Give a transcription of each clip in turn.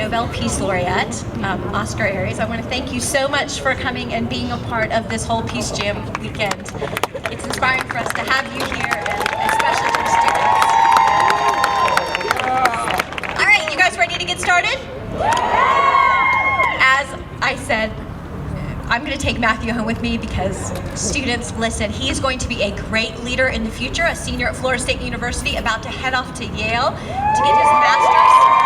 Nobel Peace Laureate, Oscar Aries. I want to thank you so much for coming and being a part of this whole Peace Jam weekend. It's inspiring for us to have you here, and especially to the students. All right, you guys ready to get started? As I said, I'm going to take Matthew home with me because students, listen, he is going to be a great leader in the future, a senior at Florida State University, about to head off to Yale to get his master's.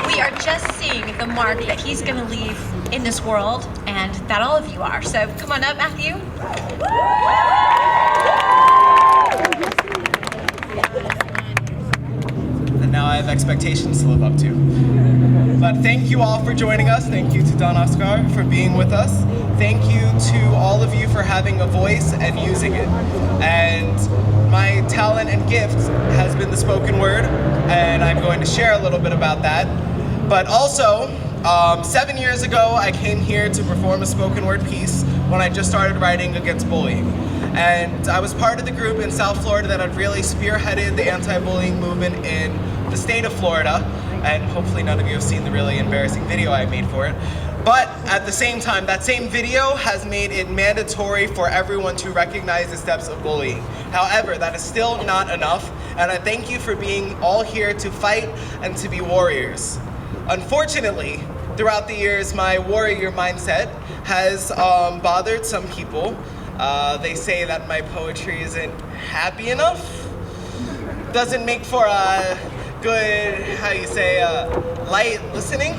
We are just seeing the mark that he's going to leave in this world, and that all of you are. So come on up, Matthew. And now I have expectations to live up to. But thank you all for joining us. Thank you to Don Oscar for being with us. Thank you to all of you for having a voice and using it. And my talent and gift has been the spoken word, and I'm going to share a little bit about that. But also, 7 years ago, I came here to perform a spoken word piece when I just started writing against bullying. And I was part of the group in South Florida that had really spearheaded the anti-bullying movement in the state of Florida. And hopefully none of you have seen the really embarrassing video I made for it. But at the same time, that same video has made it mandatory for everyone to recognize the steps of bullying. However, that is still not enough, and I thank you for being all here to fight and to be warriors. Unfortunately, throughout the years, my warrior mindset has bothered some people. They say that my poetry isn't happy enough, doesn't make for a good, light listening.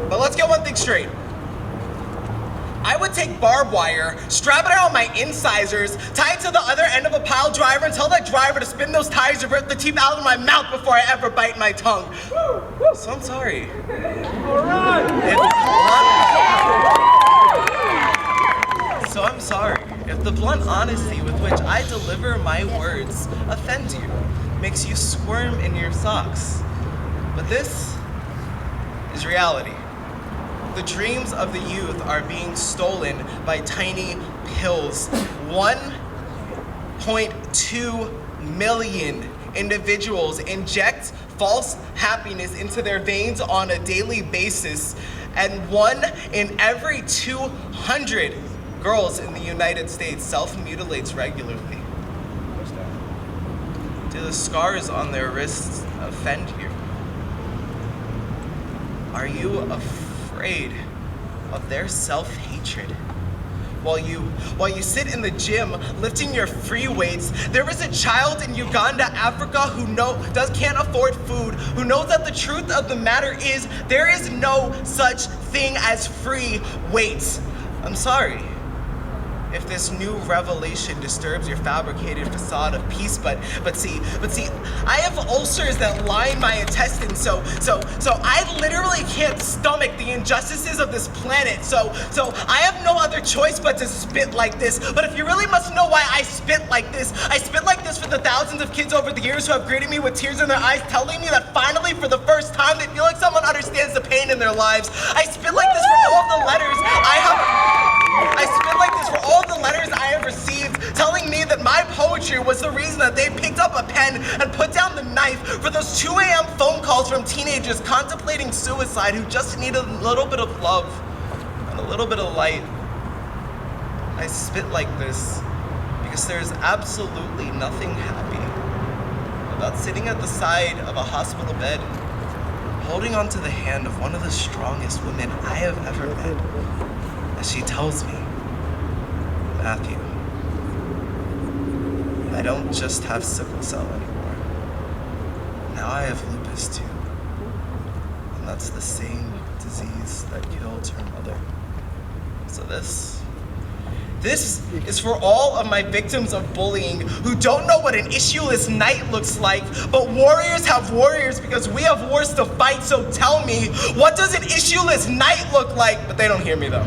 But let's get one thing straight. I would take barbed wire, strap it around my incisors, tie it to the other end of a pile driver, and tell that driver to spin those tires and rip the teeth out of my mouth before I ever bite my tongue. So I'm sorry. All right. So I'm sorry if the blunt honesty with which I deliver my words offends you, makes you squirm in your socks. But this is reality. The dreams of the youth are being stolen by tiny pills. 1.2 million individuals inject false happiness into their veins on a daily basis, and 1 in every 200 girls in the United States self-mutilates regularly. Do the scars on their wrists offend you? Are you afraid of their self-hatred? While you sit in the gym lifting your free weights, there is a child in Uganda, Africa, who can't afford food, who knows that the truth of the matter is there is no such thing as free weights. I'm sorry if this new revelation disturbs your fabricated facade of peace, but see, I have ulcers that line my intestines, so I literally can't stomach the injustices of this planet, so I have no other choice but to spit like this. But if you really must know why I spit like this, I spit like this for the thousands of kids over the years who have greeted me with tears in their eyes, telling me that finally, for the first time, they feel like someone understands the pain in their lives. I spit like this for all of the letters I spit like this for all the letters I have received, telling me that my poetry was the reason that they picked up a pen and put down the knife, for those 2 a.m. phone calls from teenagers contemplating suicide who just need a little bit of love and a little bit of light. I spit like this because there's absolutely nothing happy about sitting at the side of a hospital bed, holding onto the hand of one of the strongest women I have ever met, as she tells me, Matthew, I don't just have sickle cell anymore. Now I have lupus too. And that's the same disease that killed her mother. So this is for all of my victims of bullying who don't know what an issueless night looks like, but warriors have warriors because we have wars to fight. So tell me, what does an issueless night look like? But they don't hear me though.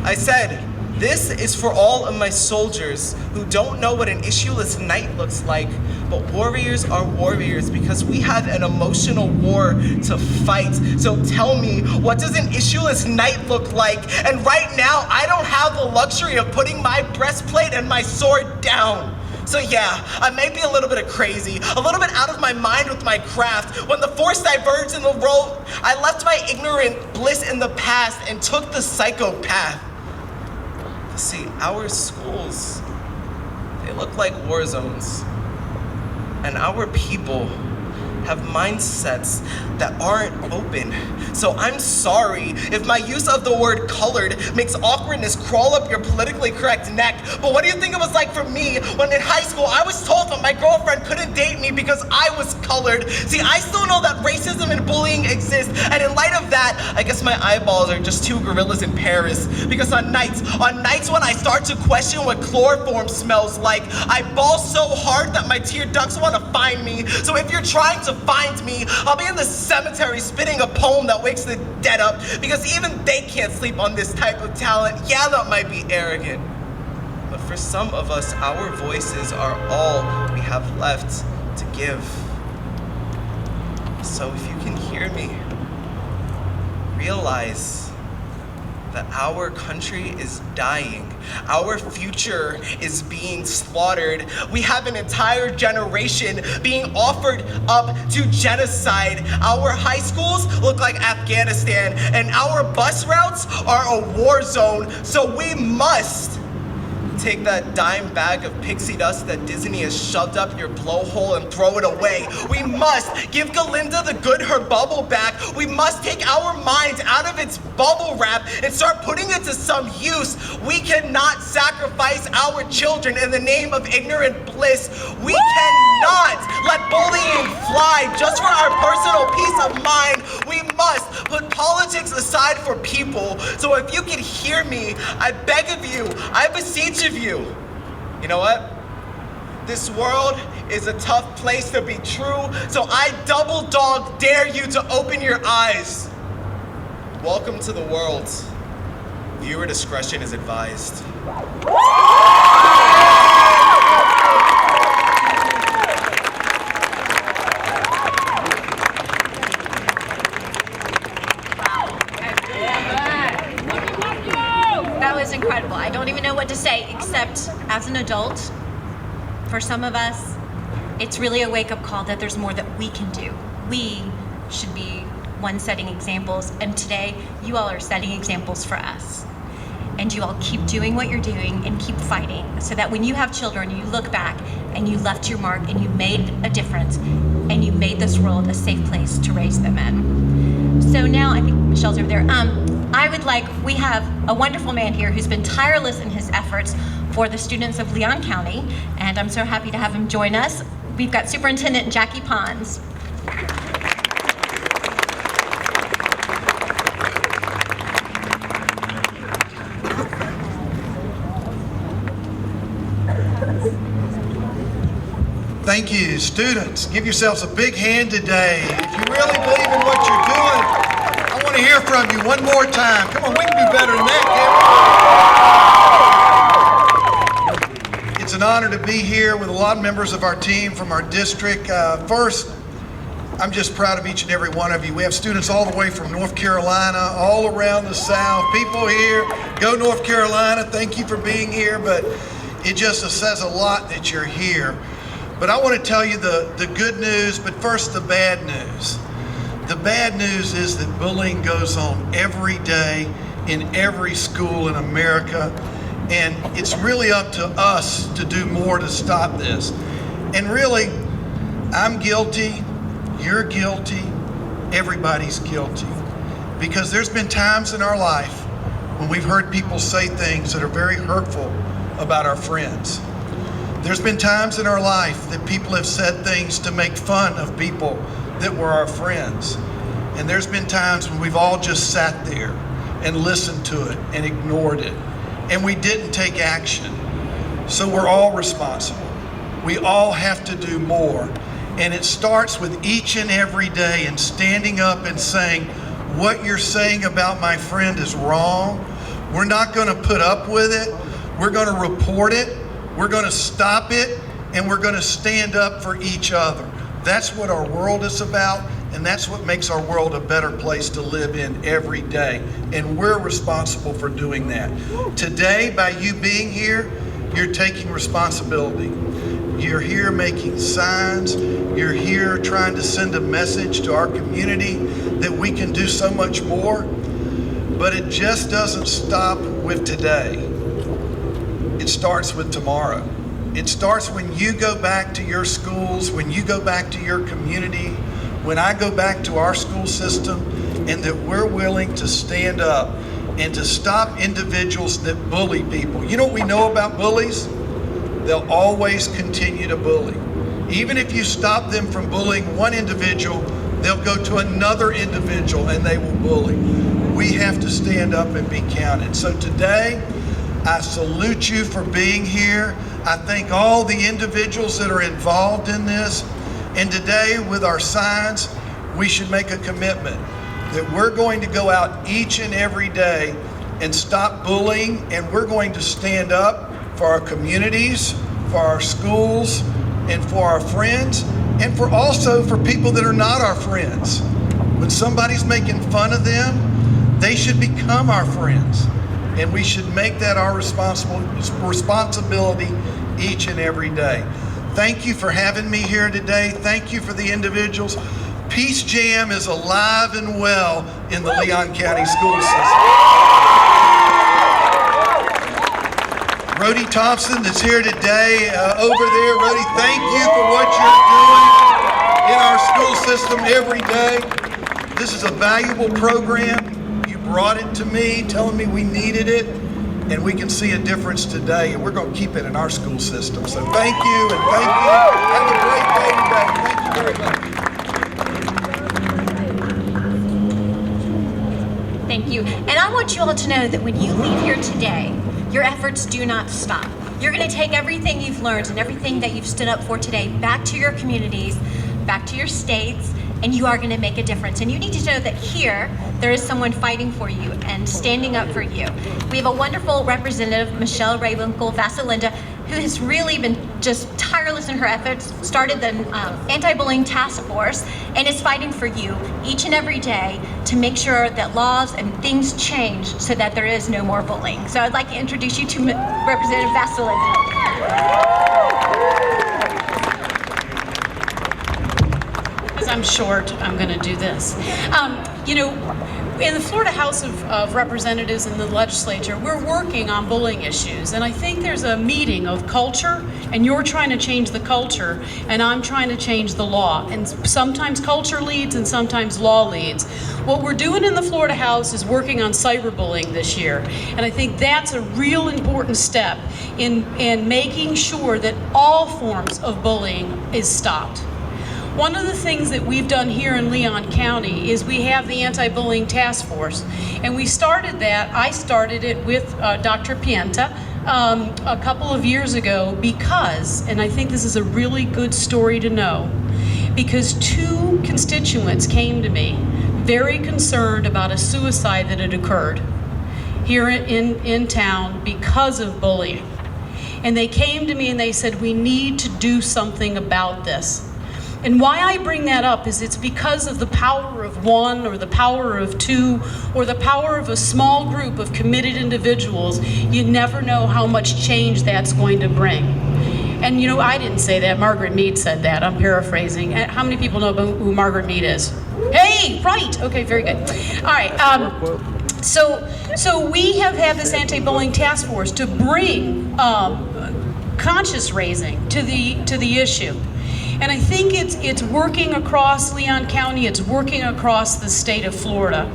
I said, this is for all of my soldiers who don't know what an issueless night looks like, but warriors are warriors because we have an emotional war to fight. So tell me, what does an issueless night look like? And right now, I don't have the luxury of putting my breastplate and my sword down. So yeah, I may be a little bit of crazy, a little bit out of my mind with my craft. When the force diverged in the road, I left my ignorant bliss in the past and took the psychopath. See, our schools, they look like war zones. And our people have mindsets that aren't open. So I'm sorry if my use of the word colored makes awkwardness crawl up your politically correct neck. But what do you think it was like for me when in high school I was told that my girlfriend couldn't date me because I was colored? See, I still know that racism and bullying exist, and in light of that, I guess my eyeballs are just two gorillas in Paris. Because on nights when I start to question what chloroform smells like, I bawl so hard that my tear ducts want to find me. So if you're trying to find me, I'll be in the cemetery spitting a poem that wakes the dead up, because even they can't sleep on this type of talent. Yeah, that might be arrogant, but for some of us, our voices are all we have left to give. So if you can hear me, realize that our country is dying. Our future is being slaughtered. We have an entire generation being offered up to genocide. Our high schools look like Afghanistan, and our bus routes are a war zone. So we must take that dime bag of pixie dust that Disney has shoved up your blowhole and throw it away. We must give Galinda the good her bubble back. We must take our minds out of its bubble wrap and start putting it to some use. We cannot sacrifice our children in the name of ignorant bliss. We cannot let bullying fly just for our personal peace of mind. We must put politics aside for people. So if you can hear me, I beg of you, I beseech of you. You know what? This world is a tough place to be true, so I double dog dare you to open your eyes. Welcome to the world. Viewer discretion is advised. That was incredible. I don't even know what to say, except as an adult, for some of us, it's really a wake-up call that there's more that we can do. We should be one setting examples, and today you all are setting examples for us. And you all keep doing what you're doing and keep fighting, so that when you have children, you look back and you left your mark and you made a difference and you made this world a safe place to raise them in. So now, I think Michelle's over there. We have a wonderful man here who's been tireless in his efforts for the students of Leon County, and I'm so happy to have him join us. We've got Superintendent Jackie Pons. Thank you, students. Give yourselves a big hand today. If you really believe in what you're doing, I want to hear from you one more time. Come on, we can do better than that, can't we? It's an honor to be here with a lot of members of our team from our district. First, I'm just proud of each and every one of you. We have students all the way from North Carolina, all around the South. People here, go North Carolina. Thank you for being here, but it just says a lot that you're here. But I want to tell you the good news, but first the bad news. The bad news is that bullying goes on every day in every school in America, and it's really up to us to do more to stop this. And really, I'm guilty, you're guilty, everybody's guilty. Because there's been times in our life when we've heard people say things that are very hurtful about our friends. There's been times in our life that people have said things to make fun of people that were our friends. And there's been times when we've all just sat there and listened to it and ignored it. And we didn't take action. So we're all responsible. We all have to do more. And it starts with each and every day and standing up and saying, what you're saying about my friend is wrong. We're not going to put up with it. We're going to report it. We're going to stop it, and we're going to stand up for each other. That's what our world is about, and that's what makes our world a better place to live in every day. And we're responsible for doing that. Today, by you being here, you're taking responsibility. You're here making signs. You're here trying to send a message to our community that we can do so much more. But it just doesn't stop with today. It starts with tomorrow. It starts when you go back to your schools, when you go back to your community, when I go back to our school system, and that we're willing to stand up and to stop individuals that bully people. You know what we know about bullies? They'll always continue to bully. Even if you stop them from bullying one individual, they'll go to another individual and they will bully. We have to stand up and be counted. So today, I salute you for being here. I thank all the individuals that are involved in this. And today, with our signs, we should make a commitment that we're going to go out each and every day and stop bullying, and we're going to stand up for our communities, for our schools, and for our friends, and also for people that are not our friends. When somebody's making fun of them, they should become our friends, and we should make that our responsibility each and every day. Thank you for having me here today. Thank you for the individuals. Peace Jam is alive and well in the Leon County school system. Rhodey Thompson that's here today, over there. Rhodey, thank you for what you're doing in our school system every day. This is a valuable program. You brought it to me, telling me we needed it, and we can see a difference today, and we're going to keep it in our school system. So thank you, and thank you. Have a great day today. Thank you very much. Thank you. And I want you all to know that when you leave here today, your efforts do not stop. You're going to take everything you've learned and everything that you've stood up for today back to your communities, back to your states, and you are going to make a difference. And you need to know that here, there is someone fighting for you and standing up for you. We have a wonderful representative, Michelle Raywinkle-Vasalinda, who has really been just tireless in her efforts, started the anti-bullying task force, and is fighting for you each and every day to make sure that laws and things change so that there is no more bullying. So I'd like to introduce you to Representative Vasalinda. I'm short, I'm going to do this. You know, in the Florida House of Representatives and the legislature, we're working on bullying issues, and I think there's a meeting of culture, and you're trying to change the culture, and I'm trying to change the law, and sometimes culture leads and sometimes law leads. What we're doing in the Florida House is working on cyberbullying this year, and I think that's a real important step in making sure that all forms of bullying is stopped. One of the things that we've done here in Leon County is we have the anti-bullying task force, and we started that. I started it with Dr. Pienta a couple of years ago because, and I think this is a really good story to know, because two constituents came to me very concerned about a suicide that had occurred here in town because of bullying. And they came to me and they said, we need to do something about this. And why I bring that up is it's because of the power of one or the power of two or the power of a small group of committed individuals. You never know how much change that's going to bring. And you know, I didn't say that, Margaret Mead said that, I'm paraphrasing. How many people know who Margaret Mead is? Hey, right, okay, very good. All right, so we have had this anti-bullying task force to bring conscious raising to the issue. And I think it's working across Leon County, it's working across the state of Florida.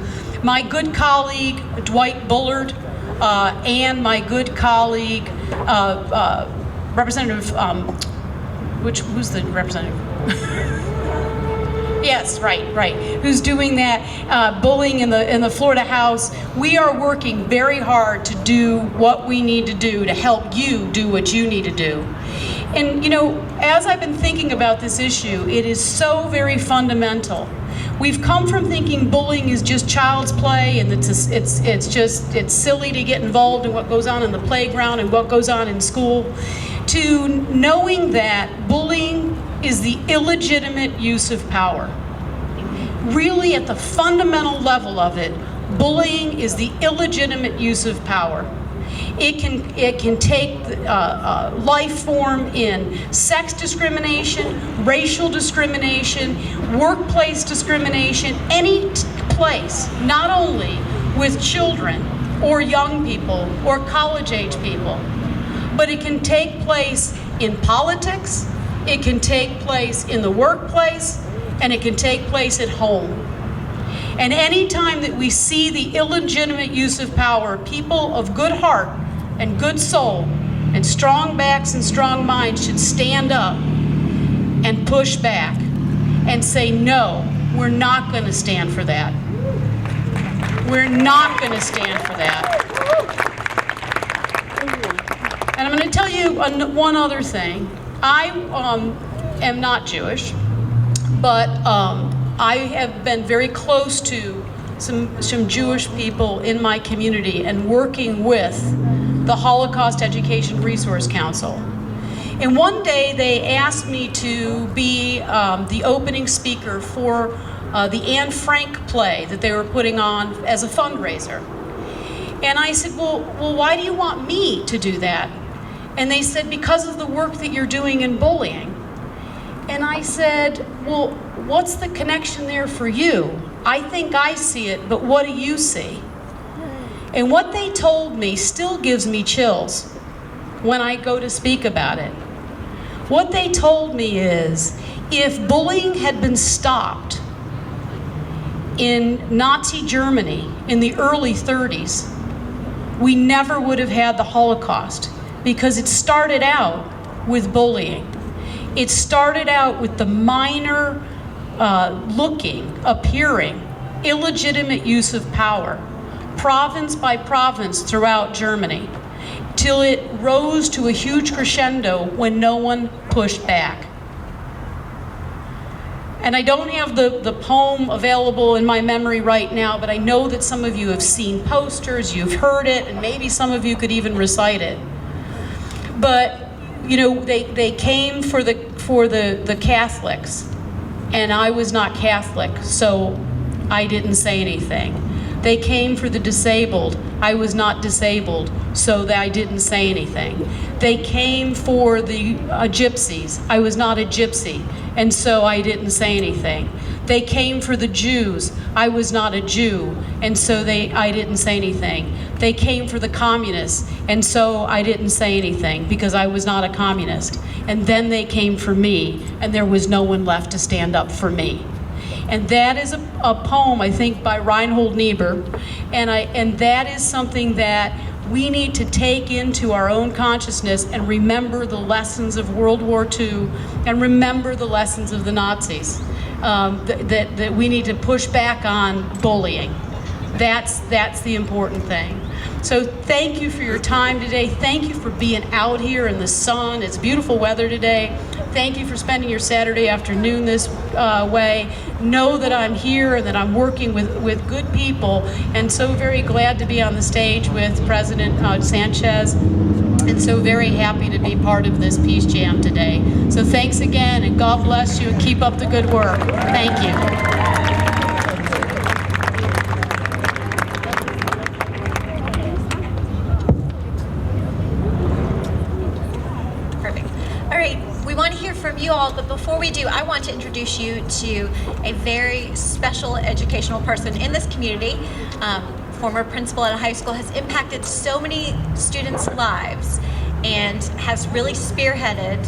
My good colleague, Dwight Bullard, and my good colleague, Representative, who's the representative? Yes, right, who's doing that bullying in the Florida House. We are working very hard to do what we need to do to help you do what you need to do. And you know, as I've been thinking about this issue, it is so very fundamental. We've come from thinking bullying is just child's play, and it's silly to get involved in what goes on in the playground and what goes on in school, to knowing that bullying is the illegitimate use of power. Really, at the fundamental level of it, bullying is the illegitimate use of power. It can take life form in sex discrimination, racial discrimination, workplace discrimination, any place, not only with children or young people or college-age people, but it can take place in politics, it can take place in the workplace, and it can take place at home. And any time that we see the illegitimate use of power, people of good heart and good soul and strong backs and strong minds should stand up and push back and say, no, we're not going to stand for that. We're not going to stand for that. And I'm going to tell you one other thing. I am not Jewish, but I have been very close to some Jewish people in my community and working with the Holocaust Education Resource Council. And one day they asked me to be the opening speaker for the Anne Frank play that they were putting on as a fundraiser. And I said, well, why do you want me to do that? And they said, because of the work that you're doing in bullying. And I said, well, what's the connection there for you? I think I see it, but what do you see? And what they told me still gives me chills when I go to speak about it. What they told me is, if bullying had been stopped in Nazi Germany in the early 30s, we never would have had the Holocaust, because it started out with bullying. It started out with the minor appearing, illegitimate use of power, province by province throughout Germany, till it rose to a huge crescendo when no one pushed back. And I don't have the poem available in my memory right now, but I know that some of you have seen posters, you've heard it, and maybe some of you could even recite it. But you know, they came for the Catholics, and I was not Catholic, so I didn't say anything. They came for the disabled. I was not disabled, so I didn't say anything. They came for the gypsies. I was not a gypsy, and so I didn't say anything. They came for the Jews. I was not a Jew, and so I didn't say anything. They came for the communists, and so I didn't say anything because I was not a communist. And then they came for me, and there was no one left to stand up for me. And that is a poem, I think, by Reinhold Niebuhr, and that is something that we need to take into our own consciousness and remember the lessons of World War II and remember the lessons of the Nazis. That we need to push back on bullying. That's the important thing. So thank you for your time today. Thank you for being out here in the sun. It's beautiful weather today. Thank you for spending your Saturday afternoon this way. Know that I'm here and that I'm working with good people, and so very glad to be on the stage with President Sanchez, and so very happy to be part of this Peace Jam today. So thanks again, and God bless you, and keep up the good work. Thank you. From you all, but before we do, I want to introduce you to a very special educational person in this community. Former principal at a high school, has impacted so many students' lives and has really spearheaded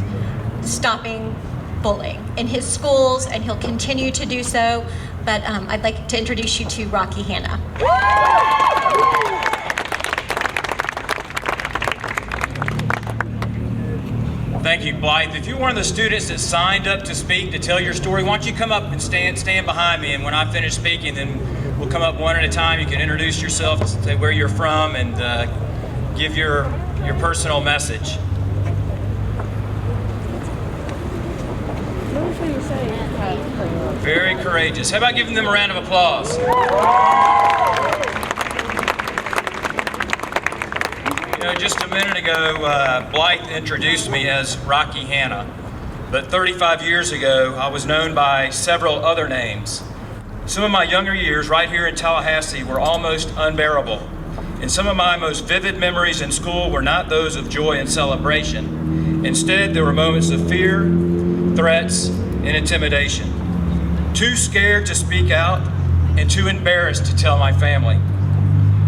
stopping bullying in his schools, and he'll continue to do so. But I'd like to introduce you to Rocky Hanna. Thank you, Blythe. If you're one of the students that signed up to speak, to tell your story, why don't you come up and stand behind me, and when I finish speaking, then we'll come up one at a time. You can introduce yourself, say where you're from, and give your personal message. Very courageous. How about giving them a round of applause? You know, just a minute ago, Blythe introduced me as Rocky Hanna, but 35 years ago, I was known by several other names. Some of my younger years right here in Tallahassee were almost unbearable. and some of my most vivid memories in school were not those of joy and celebration. Instead, there were moments of fear, threats, and intimidation. Too scared to speak out and too embarrassed to tell my family.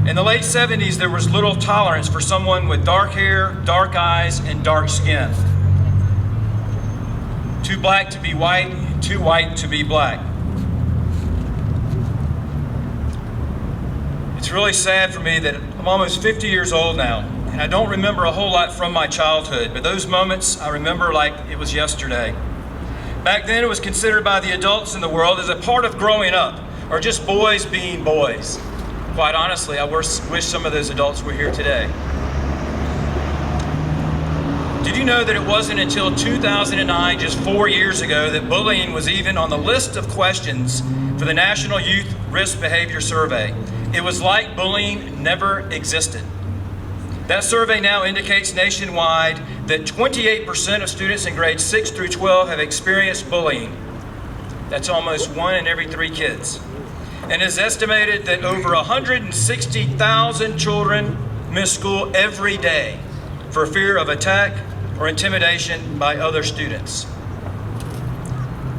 In the late 70s, there was little tolerance for someone with dark hair, dark eyes, and dark skin. Too black to be white, too white to be black. It's really sad for me that I'm almost 50 years old now, and I don't remember a whole lot from my childhood, but those moments I remember like it was yesterday. Back then, it was considered by the adults in the world as a part of growing up, or just boys being boys. Quite honestly, I wish some of those adults were here today. Did you know that it wasn't until 2009, just 4 years ago, that bullying was even on the list of questions for the National Youth Risk Behavior Survey? It was like bullying never existed. That survey now indicates nationwide that 28% of students in grades 6 through 12 have experienced bullying. That's almost 1 in every 3 kids. And it's estimated that over 160,000 children miss school every day for fear of attack or intimidation by other students.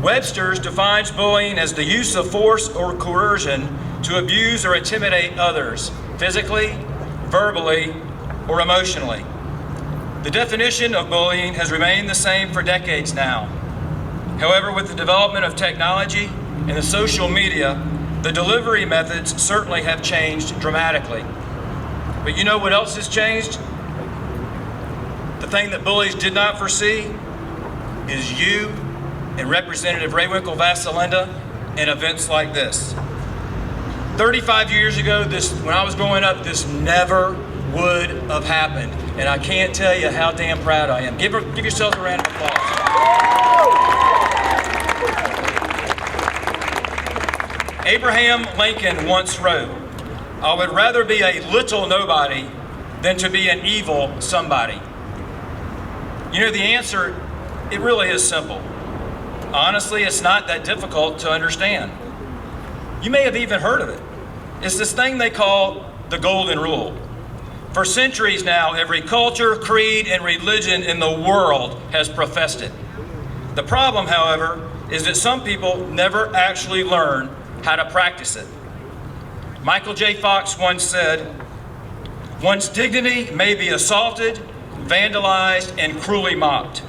Webster's defines bullying as the use of force or coercion to abuse or intimidate others, physically, verbally, or emotionally. The definition of bullying has remained the same for decades now. However, with the development of technology and the social media, the delivery methods certainly have changed dramatically. But you know what else has changed? The thing that bullies did not foresee is you and Representative Raywinkle Vasalinda and events like this. 35 years ago, when I was growing up, this never would have happened. And I can't tell you how damn proud I am. Give yourselves a round of applause. Abraham Lincoln once wrote, "I would rather be a little nobody than to be an evil somebody." You know, the answer, it really is simple. Honestly, it's not that difficult to understand. You may have even heard of it. It's this thing they call the Golden Rule. For centuries now, every culture, creed, and religion in the world has professed it. The problem, however, is that some people never actually learn how to practice it. Michael J. Fox once said, "One's dignity may be assaulted, vandalized, and cruelly mocked,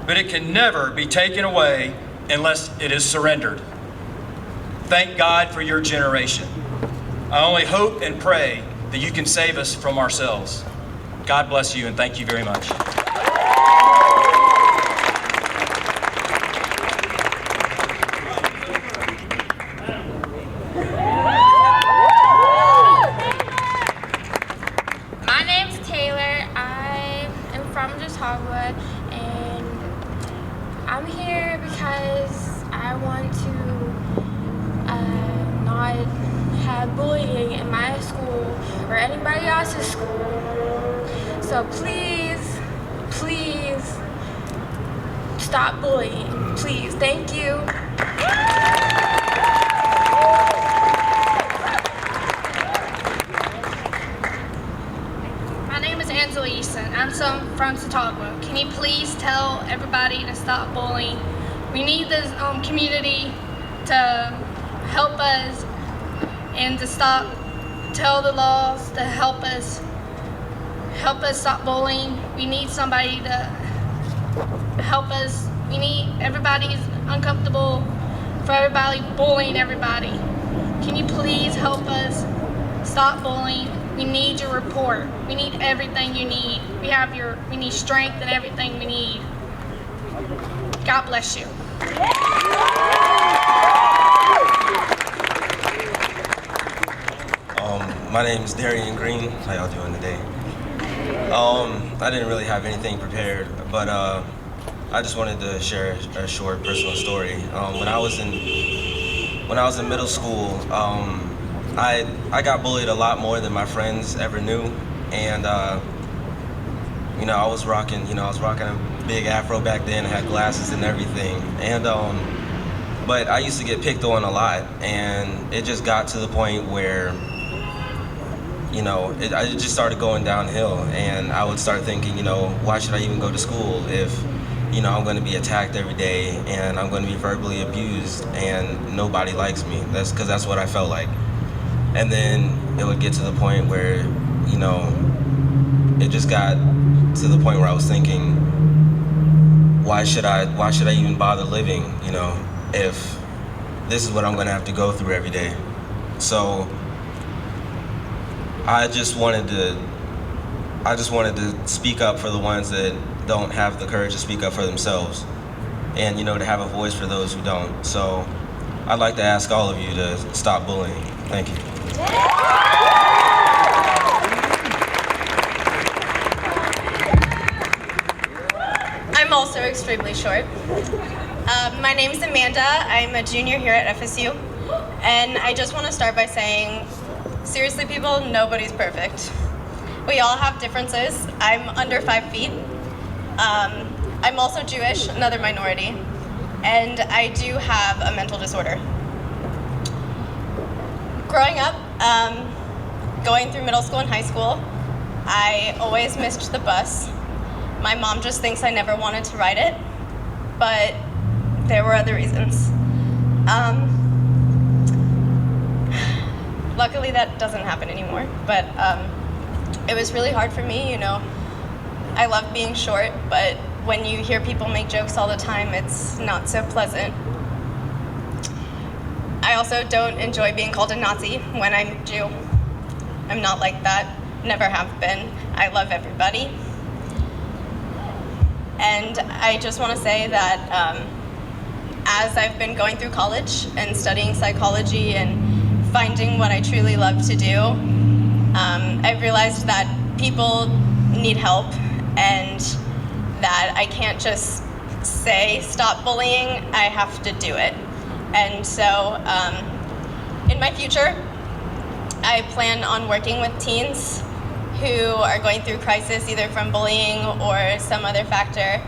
but it can never be taken away unless it is surrendered." Thank God for your generation. I only hope and pray that you can save us from ourselves. God bless you, and thank you very much. My name's Taylor. I am from Chautauqua, and I'm here because I want to not have bullying in my school or anybody else's school. So please, please stop bullying. Please, thank you. My name is Annalise. I'm from Chautauqua. Can you please tell everybody to stop bullying? We need this community to help us and to tell the laws to help us stop bullying. We need somebody to help us. Everybody's uncomfortable for everybody bullying everybody. Can you please help us stop bullying? We need your report. We need everything you need. We need strength and everything we need. God bless you. My name is Darian Green. How y'all doing today? I didn't really have anything prepared, but I just wanted to share a short personal story. When I was in middle school, I got bullied a lot more than my friends ever knew, and I was rocking a big afro back then. I had glasses and everything, and but I used to get picked on a lot, and it just got to the point where it just started going downhill, and I would start thinking, why should I even go to school if, I'm going to be attacked every day and I'm going to be verbally abused and nobody likes me. That's because that's what I felt like. And then it would get to the point where, it just got to the point where I was thinking, why should I even bother living, if this is what I'm going to have to go through every day. So I just wanted to speak up for the ones that don't have the courage to speak up for themselves, and to have a voice for those who don't. So I'd like to ask all of you to stop bullying. Thank you. I'm also extremely short. My name's Amanda. I'm a junior here at FSU, and I just want to start by saying, seriously, people, nobody's perfect. We all have differences. I'm under 5 feet. I'm also Jewish, another minority, and I do have a mental disorder. Growing up, going through middle school and high school, I always missed the bus. My mom just thinks I never wanted to ride it, but there were other reasons. Luckily that doesn't happen anymore, but it was really hard for me, I love being short, but when you hear people make jokes all the time, it's not so pleasant. I also don't enjoy being called a Nazi when I'm Jew. I'm not like that, never have been. I love everybody. And I just want to say that as I've been going through college and studying psychology and finding what I truly love to do, I've realized that people need help and that I can't just say stop bullying, I have to do it. And so in my future, I plan on working with teens who are going through crisis either from bullying or some other factor,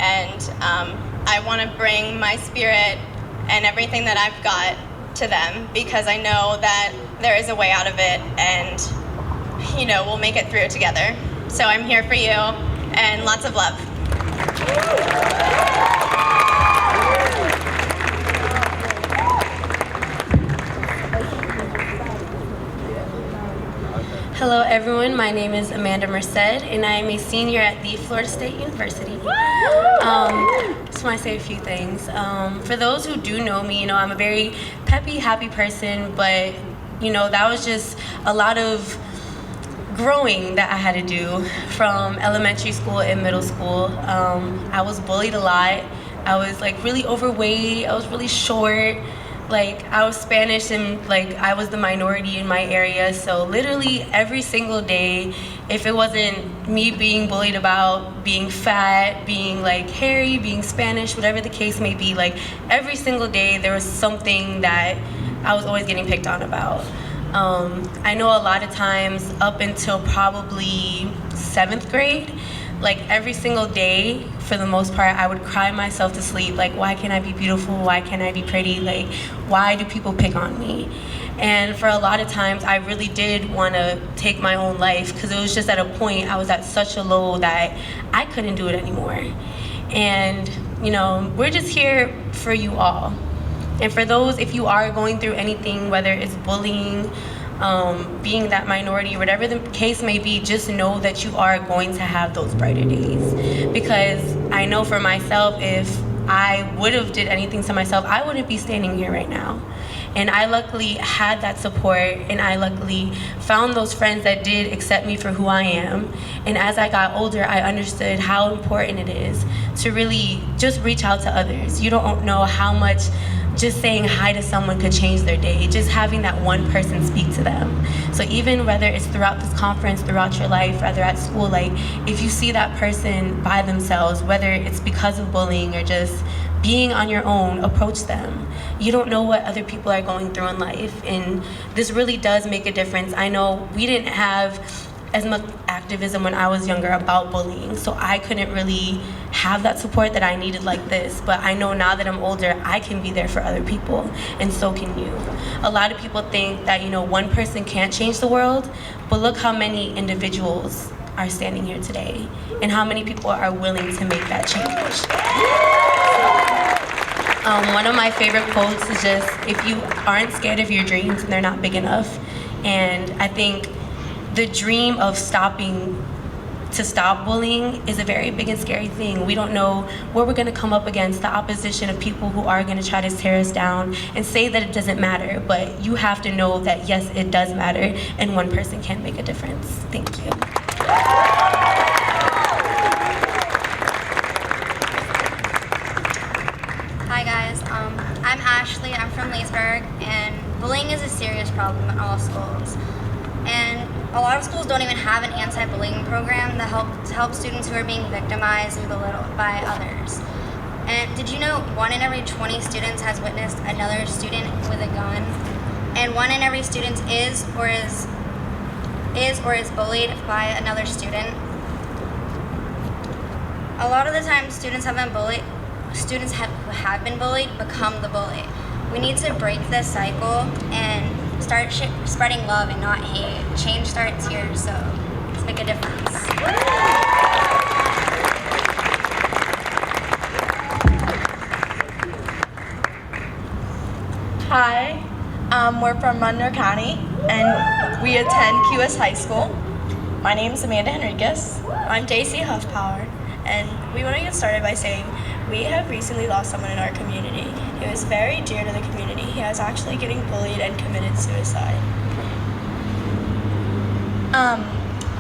and I want to bring my spirit and everything that I've got to them because I know that there is a way out of it and we'll make it through together. So I'm here for you and lots of love. Hello everyone, my name is Amanda Merced and I am a senior at the Florida State University. Just want to say a few things. For those who do know me, I'm a very peppy, happy person, but that was just a lot of growing that I had to do from elementary school and middle school. I was bullied a lot. I was really overweight, I was really short. I was Spanish and I was the minority in my area, so literally every single day, if it wasn't me being bullied about being fat, being hairy, being Spanish, whatever the case may be, every single day there was something that I was always getting picked on about. I know a lot of times up until probably 7th grade, every single day, for the most part, I would cry myself to sleep. Why can't I be beautiful? Why can't I be pretty? Why do people pick on me? And for a lot of times, I really did want to take my own life because it was just at a point I was at such a low that I couldn't do it anymore. And, we're just here for you all. And for those, if you are going through anything, whether it's bullying, being that minority, whatever the case may be, just know that you are going to have those brighter days. Because I know for myself, if I would have did anything to myself, I wouldn't be standing here right now. And I luckily had that support, and I luckily found those friends that did accept me for who I am. And as I got older, I understood how important it is to really just reach out to others. You don't know how much just saying hi to someone could change their day, just having that one person speak to them. So even whether it's throughout this conference, throughout your life, whether at school, if you see that person by themselves, whether it's because of bullying or just being on your own, approach them. You don't know what other people are going through in life, and this really does make a difference. I know we didn't have as much activism when I was younger about bullying, so I couldn't really have that support that I needed like this. But I know now that I'm older, I can be there for other people, and so can you. A lot of people think that, you know, one person can't change the world, but look how many individuals are standing here today, and how many people are willing to make that change. One of my favorite quotes is just, if you aren't scared of your dreams, then they're not big enough. And I think the dream of stop bullying is a very big and scary thing. We don't know where we're gonna come up against, the opposition of people who are gonna try to tear us down and say that it doesn't matter, but you have to know that yes, it does matter, and one person can make a difference. Thank you. Hi guys, I'm Ashley, I'm from Leesburg, and bullying is a serious problem in all schools. And a lot of schools don't even have an anti-bullying program that help students who are being victimized or belittled by others. And did you know 1 in every 20 students has witnessed another student with a gun? And 1 in every student is or is bullied by another student? A lot of the time students have been bullied. Students who have been bullied become the bully. We need to break this cycle and start spreading love and not hate. Change starts here, so let's make a difference. Hi, we're from Monroe County, and we attend QS High School. My name is Amanda Henriquez. I'm Daisy Huffpower, and we want to get started by saying we have recently lost someone in our community. He was very dear to the community. He was actually getting bullied and committed suicide.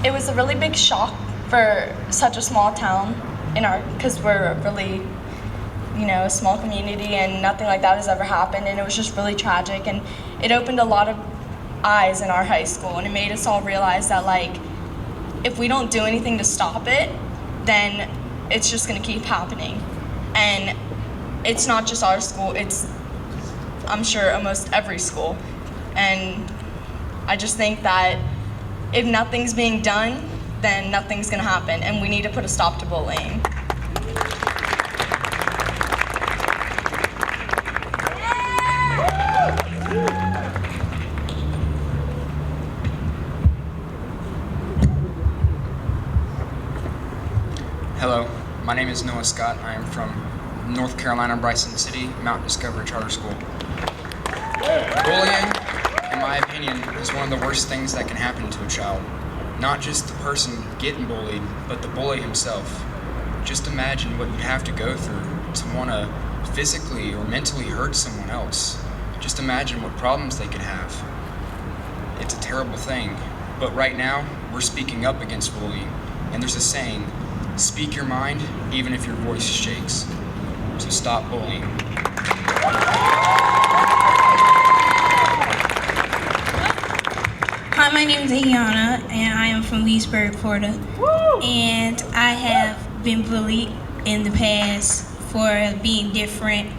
It was a really big shock for such a small town because we're a really, a small community and nothing like that has ever happened, and it was just really tragic, and it opened a lot of eyes in our high school, and it made us all realize that, like, if we don't do anything to stop it, then it's just gonna keep happening. And it's not just our school, it's, I'm sure, almost every school. And I just think that if nothing's being done, then nothing's gonna happen, and we need to put a stop to bullying. Hello, my name is Noah Scott. I am from North Carolina, Bryson City, Mountain Discovery Charter School. Bullying, in my opinion, is one of the worst things that can happen to a child. Not just the person getting bullied, but the bully himself. Just imagine what you'd have to go through to want to physically or mentally hurt someone else. Just imagine what problems they could have. It's a terrible thing, but right now, we're speaking up against bullying, and there's a saying, speak your mind, even if your voice shakes. So stop bullying. Hi, my name is Hanna, and I am from Leesburg, Florida. Woo! And I have been bullied in the past for being different,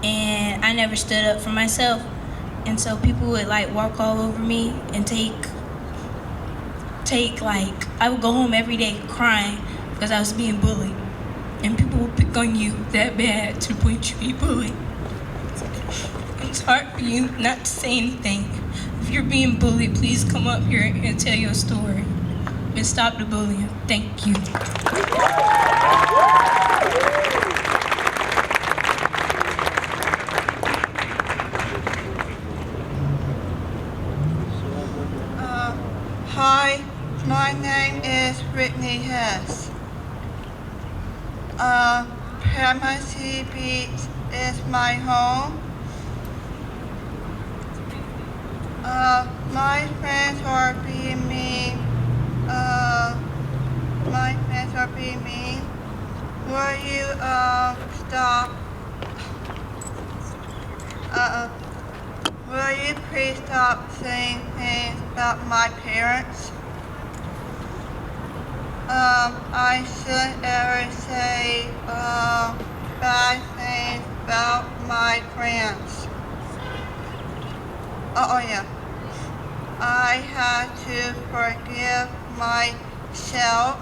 and I never stood up for myself. And so people would like walk all over me and I would go home every day crying because I was being bullied. And people will pick on you that bad to the point you be bullied. It's hard for you not to say anything. If you're being bullied, please come up here and tell your story. And stop the bullying. Thank you. Hi, my name is Brittany Hess. Tallahassee Beach is my home. My friends are being mean. Will you stop? Will you please stop saying things about my parents? I shouldn't ever say bad things about my friends. Oh yeah. I had to forgive myself.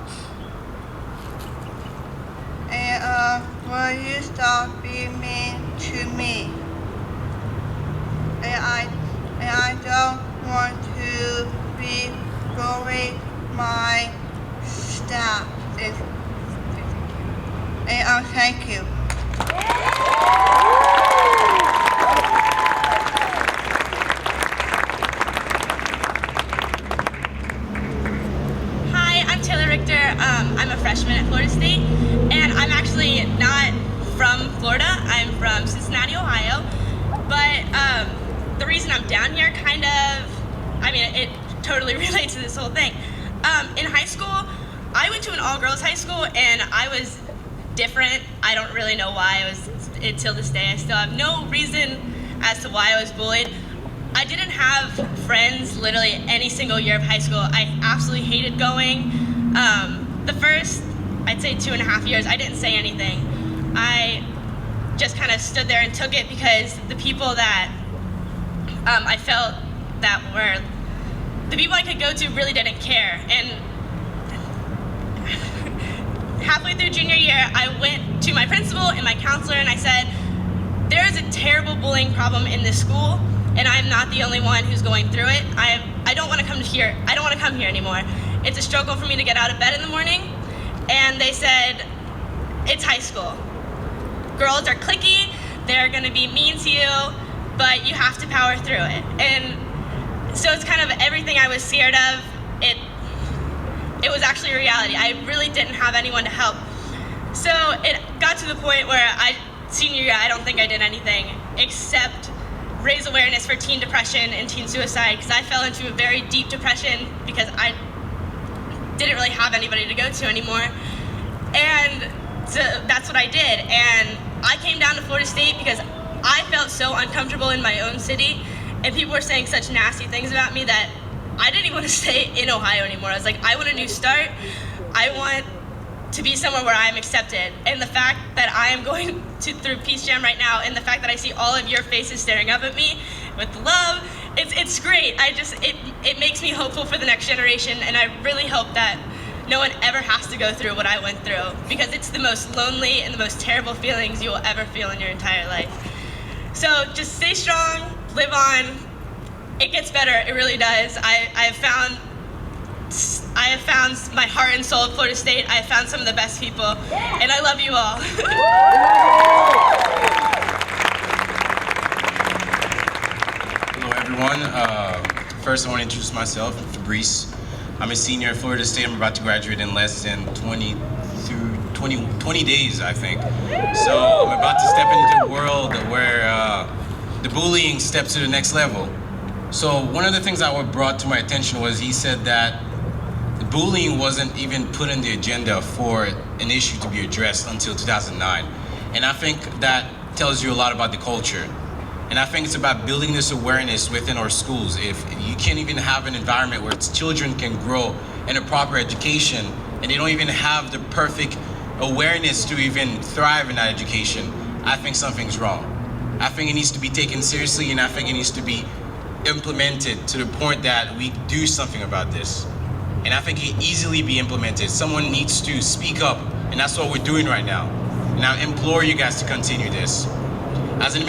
And will you stop being mean to me? And I don't want to be bullying my staff. And thank you. I'm a freshman at Florida State, and I'm actually not from Florida. I'm from Cincinnati, Ohio. But the reason I'm down here it totally relates to this whole thing. In high school, I went to an all-girls high school, and I was different. I don't really know why. Till this day, I still have no reason as to why I was bullied. I didn't have friends literally any single year of high school. I absolutely hated going. The first, I'd say 2.5 years, I didn't say anything. I just kind of stood there and took it because the people that I felt that were the people I could go to really didn't care. And halfway through junior year, I went to my principal and my counselor and I said, there is a terrible bullying problem in this school, and I'm not the only one who's going through it. I don't want to come here. I don't want to come here anymore. It's a struggle for me to get out of bed in the morning. And they said, it's high school. Girls are cliquey, they're gonna be mean to you, but you have to power through it. And so it's kind of everything I was scared of, it was actually a reality. I really didn't have anyone to help. So it got to the point where senior year, I don't think I did anything except raise awareness for teen depression and teen suicide, because I fell into a very deep depression because I didn't really have anybody to go to anymore. And so that's what I did. And I came down to Florida State because I felt so uncomfortable in my own city, and people were saying such nasty things about me that I didn't even want to stay in Ohio anymore. I was like, I want a new start. I want to be somewhere where I'm accepted. And the fact that I am going through Peace Jam right now, and the fact that I see all of your faces staring up at me with love, it's great. It makes me hopeful for the next generation, and I really hope that no one ever has to go through what I went through, because it's the most lonely and the most terrible feelings you will ever feel in your entire life. So just stay strong, live on. It gets better, it really does. I have found my heart and soul at Florida State. I have found some of the best people, and I love you all. Hello, everyone. First, I want to introduce myself. I'm Fabrice. I'm a senior at Florida State. I'm about to graduate in less than 20 days, I think. So I'm about to step into a world where the bullying steps to the next level. So one of the things that brought to my attention was he said that the bullying wasn't even put on the agenda for an issue to be addressed until 2009. And I think that tells you a lot about the culture. And I think it's about building this awareness within our schools. If you can't even have an environment where children can grow in a proper education, and they don't even have the perfect awareness to even thrive in that education, I think something's wrong. I think it needs to be taken seriously, and I think it needs to be implemented to the point that we do something about this. And I think it can easily be implemented. Someone needs to speak up, and that's what we're doing right now. And I implore you guys to continue this. As an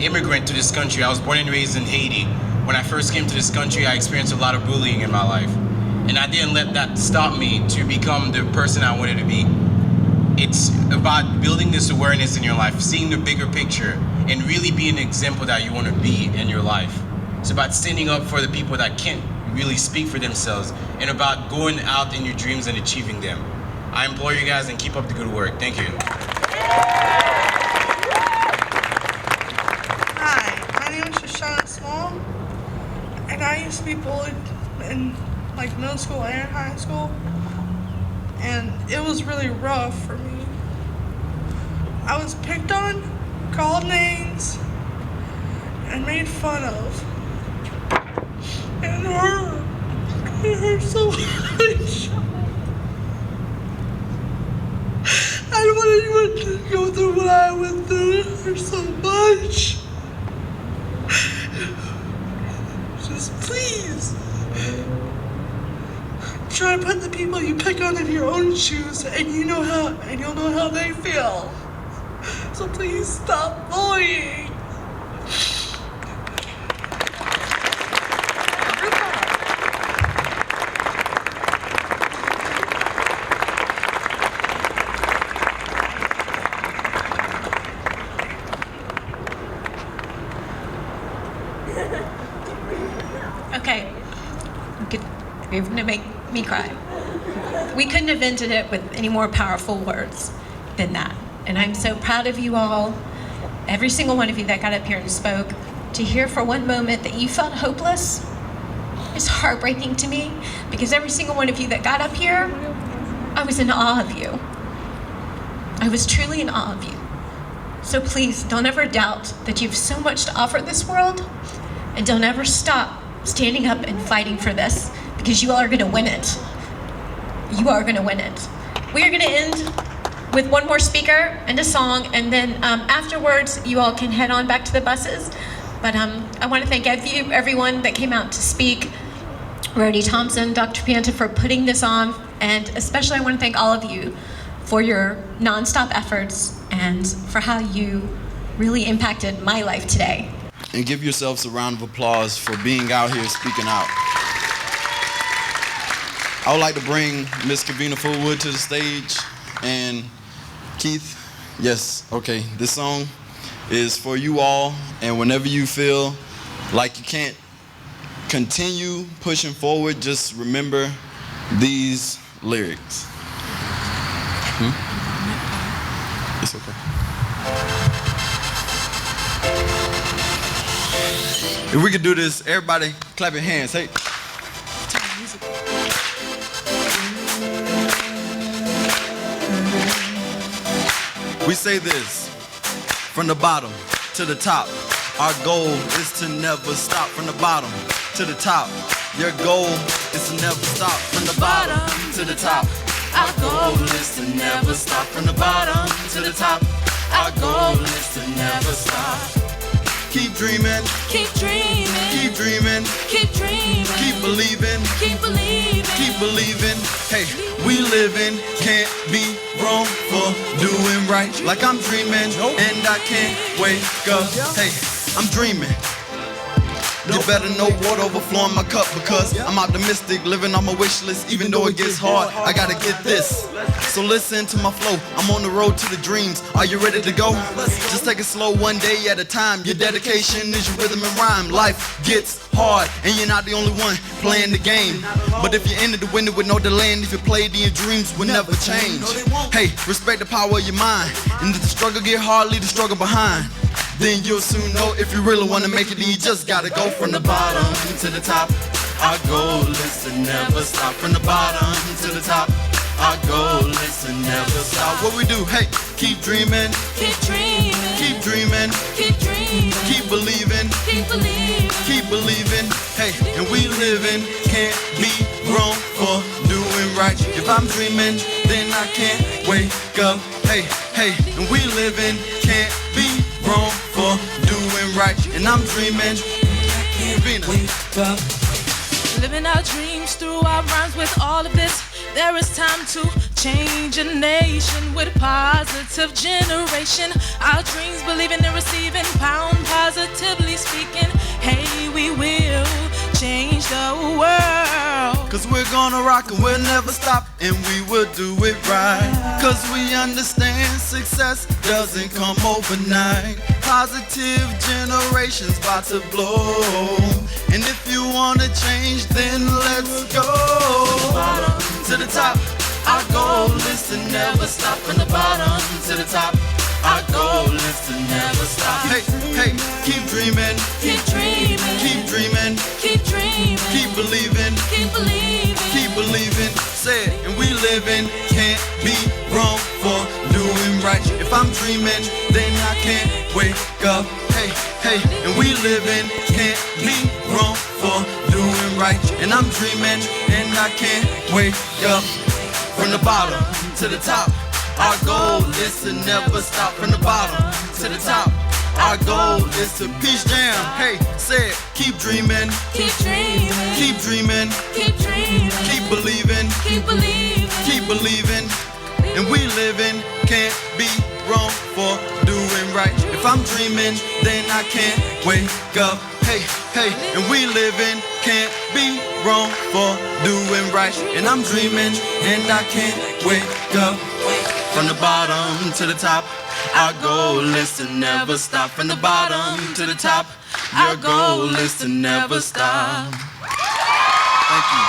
immigrant to this country, I was born and raised in Haiti. When I first came to this country, I experienced a lot of bullying in my life. And I didn't let that stop me to become the person I wanted to be. It's about building this awareness in your life, seeing the bigger picture, and really being an example that you want to be in your life. It's about standing up for the people that can't really speak for themselves, and about going out in your dreams and achieving them. I implore you guys and keep up the good work. Thank you. And I used to be bullied in like middle school and high school, and it was really rough for me. I was picked on, called names, and made fun of. And it hurt so much. I don't want anyone to go through what I went through. It hurt so much. Just please try pick on in your own shoes, and you'll know how they feel. So please stop bullying. Okay, you're gonna make me cry. We couldn't have ended it with any more powerful words than that. And I'm so proud of you all, every single one of you that got up here and spoke. To hear for one moment that you felt hopeless is heartbreaking to me, because every single one of you that got up here, I was in awe of you. I was truly in awe of you. So please, don't ever doubt that you have so much to offer this world, and don't ever stop standing up and fighting for this, because you all are gonna win it. You are gonna win it. We are gonna end with one more speaker and a song, and then afterwards, you all can head on back to the buses. But I wanna thank everyone that came out to speak, Rhodey Thompson, Dr. Pianta for putting this on, and especially I wanna thank all of you for your nonstop efforts and for how you really impacted my life today. And give yourselves a round of applause for being out here speaking out. I would like to bring Miss Kavina Fullwood to the stage. And Keith, yes, okay, this song is for you all. And whenever you feel like you can't continue pushing forward, just remember these lyrics. It's okay. If we could do this, everybody clap your hands, hey. We say this, from the bottom to the top. Our goal is to never stop. From the bottom to the top. Your goal is to never stop. From the bottom to the top. Our goal is to never stop. From the bottom to the top. Our goal is to never stop. Keep dreaming, keep dreaming, keep dreaming, keep dreaming, keep believing, keep believing, keep believing. Hey, we living, can't be wrong for doing right. Like I'm dreaming, and I can't wake up. Hey, I'm dreaming. You better know water overflowing my cup, because I'm optimistic, living on my wish list. Even though it gets hard, I gotta get this. So listen to my flow, I'm on the road to the dreams. Are you ready to go? Just take it slow, one day at a time. Your dedication is your rhythm and rhyme. Life gets hard, and you're not the only one playing the game. But if you're in it to win it with no delay, and if you play it, then your dreams will never change. Hey, respect the power of your mind, and if the struggle get hard, leave the struggle behind. Then you'll soon know if you really want to make it, then you just gotta go from the bottom to the top. Our goal is to never stop. From the bottom to the top. Our goal is to never stop. What we do, hey, keep dreaming, keep dreaming, keep dreaming, keep dreaming, keep believing, keep believing, keep believing. Hey, and we living, can't be wrong for doing right. If I'm dreaming, then I can't wake up. Hey, hey, and we living, can't be wrong for doing right. And I'm dreaming, I can't wake up. Living our dreams through our rhymes with all of this. There is time to change a nation with positive generation. Our dreams, believing and receiving, pound positively speaking. Hey, we will change the world. Cause we're gonna rock and we'll never stop, and we will do it right. Cause we understand success doesn't come overnight. Positive generation's about to blow, and if you wanna change, then let's go. Bottom to the top, our goal is to never stop. From the bottom to the top, our goal is to never stop. Hey, hey, keep dreaming, keep dreaming, keep dreaming, keep dreaming, keep believing, keep believing, keep believing. Say it, and we living, can't be wrong for doing right. If I'm dreaming, then I can't wake up. Hey, hey, and we living, can't be wrong for doing right. And I'm dreaming, and I can't wake up. From the bottom to the top, our goal is to never stop. From the bottom to the top, our goal is to peace jam. Hey, say it, keep dreaming, keep dreaming, keep dreaming, keep dreaming, keep believing, keep believing, keep believing, and we living, can't be wrong for doing right. If I'm dreaming, then I can't wake up. Hey, hey, and we living, can't be wrong for doing right. And I'm dreaming, and I can't wake up. From the bottom to the top, our goal is to never stop. From the bottom to the top, our goal is to never stop. Thank you.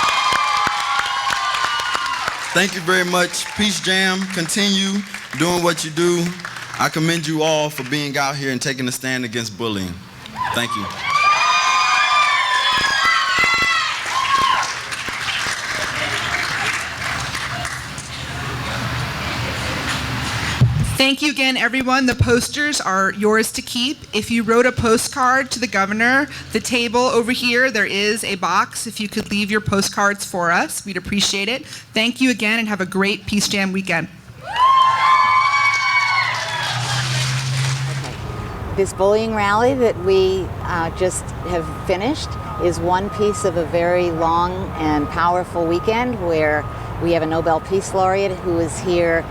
Thank you very much. Peace Jam, continue doing what you do. I commend you all for being out here and taking a stand against bullying. Thank you. Thank you again, everyone. The posters are yours to keep. If you wrote a postcard to the governor, the table over here, there is a box. If you could leave your postcards for us, we'd appreciate it. Thank you again, and have a great Peace Jam weekend. This bullying rally that we just have finished is one piece of a very long and powerful weekend where we have a Nobel Peace Laureate who is here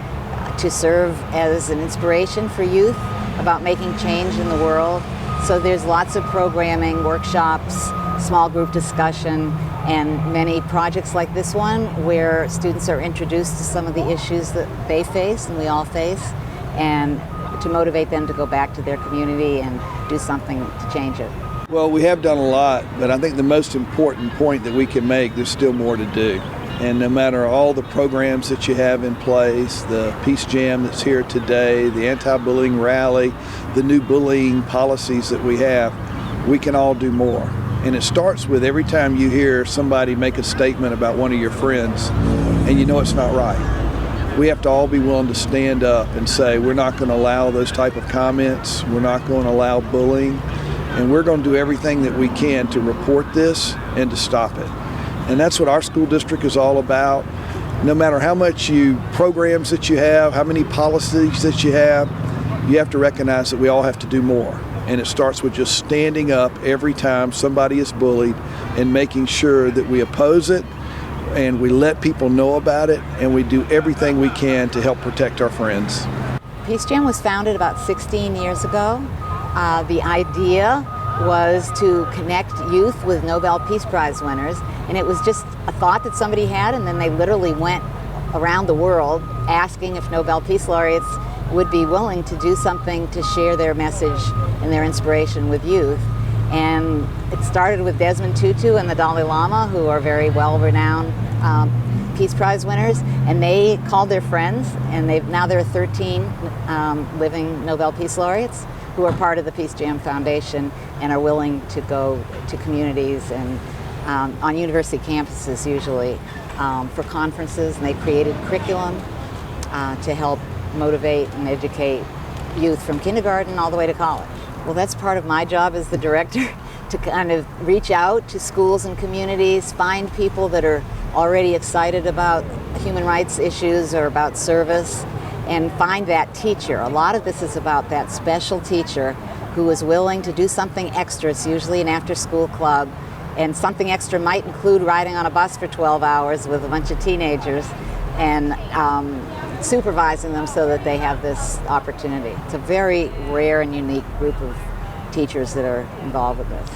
to serve as an inspiration for youth about making change in the world. So there's lots of programming, workshops, small group discussion, and many projects like this one where students are introduced to some of the issues that they face and we all face, and to motivate them to go back to their community and do something to change it. Well, we have done a lot, but I think the most important point that we can make, there's still more to do. And no matter all the programs that you have in place, the Peace Jam that's here today, the anti-bullying rally, the new bullying policies that we have, we can all do more. And it starts with every time you hear somebody make a statement about one of your friends and you know it's not right. We have to all be willing to stand up and say we're not going to allow those type of comments, we're not going to allow bullying, and we're going to do everything that we can to report this and to stop it. And that's what our school district is all about. No matter how much programs that you have, how many policies that you have to recognize that we all have to do more. And it starts with just standing up every time somebody is bullied and making sure that we oppose it and we let people know about it and we do everything we can to help protect our friends. Peace Jam was founded about 16 years ago. The idea was to connect youth with Nobel Peace Prize winners, and it was just a thought that somebody had, and then they literally went around the world asking if Nobel Peace Laureates would be willing to do something to share their message and their inspiration with youth. And it started with Desmond Tutu and the Dalai Lama, who are very well-renowned Peace Prize winners, and they called their friends, and now there are 13 living Nobel Peace Laureates who are part of the Peace Jam Foundation and are willing to go to communities and on university campuses usually for conferences, and they created curriculum to help motivate and educate youth from kindergarten all the way to college. Well, that's part of my job as the director, to kind of reach out to schools and communities, find people that are already excited about human rights issues or about service, and find that teacher. A lot of this is about that special teacher who is willing to do something extra. It's usually an after-school club, and something extra might include riding on a bus for 12 hours with a bunch of teenagers and supervising them so that they have this opportunity. It's a very rare and unique group of teachers that are involved with this.